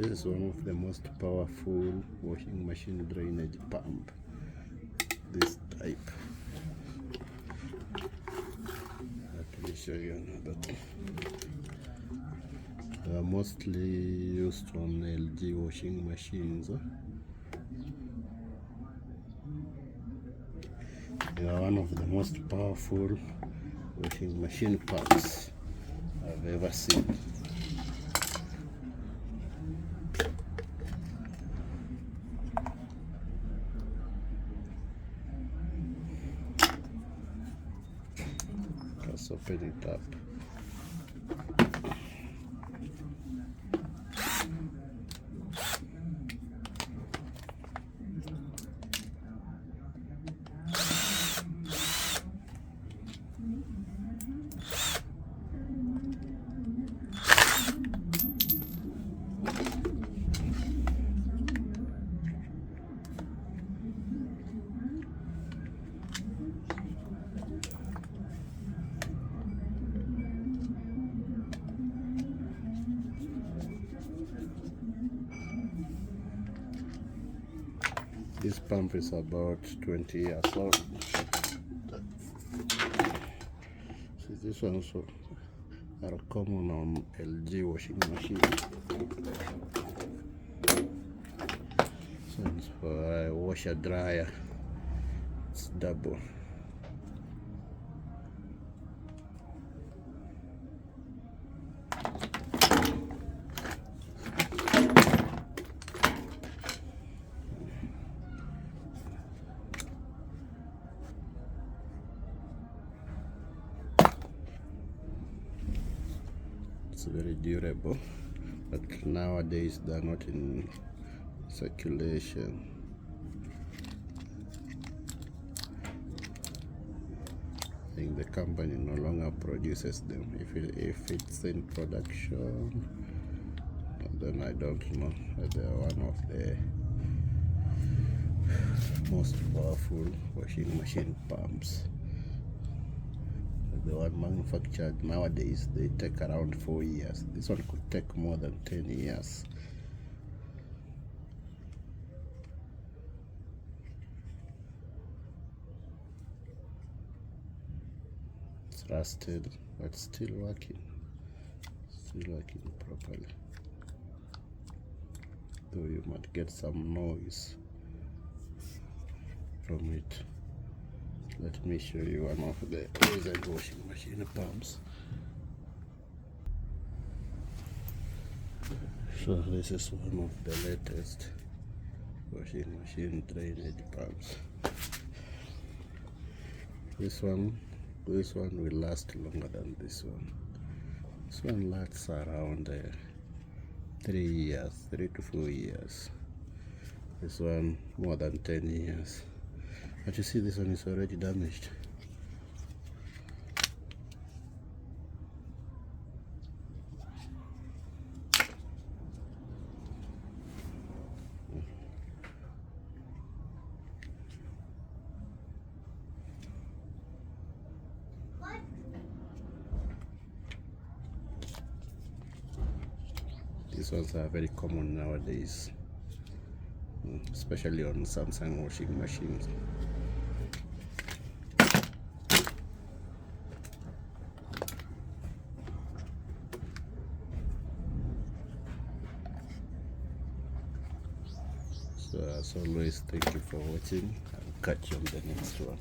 This is one of the most powerful washing machine drainage pump. This type. Let me show you another thing. They are mostly used on LG washing machines. They are one of the most powerful washing machine pumps I've ever seen. Let's open it up. This pump is about 20 years old. See, this one also are common on LG washing machine. This one's for a washer dryer. It's double. It's very durable, but nowadays they're not in circulation. I think the company no longer produces them. If it's in production, then I don't know. They're one of the most powerful washing machine pumps. The one manufactured nowadays, they take around 4 years. This one could take more than 10 years. It's rusted, but still working properly. Though you might get some noise from it. Let me show you one of the recent washing machine pumps. So this is one of the latest washing machine drainage pumps. This one will last longer than this one. This one lasts around 3 to 4 years. This one more than 10 years. But you see, this one is already damaged. These ones are very common nowadays, especially on Samsung washing machines. So as always, thank you for watching. I'll catch you on the next one.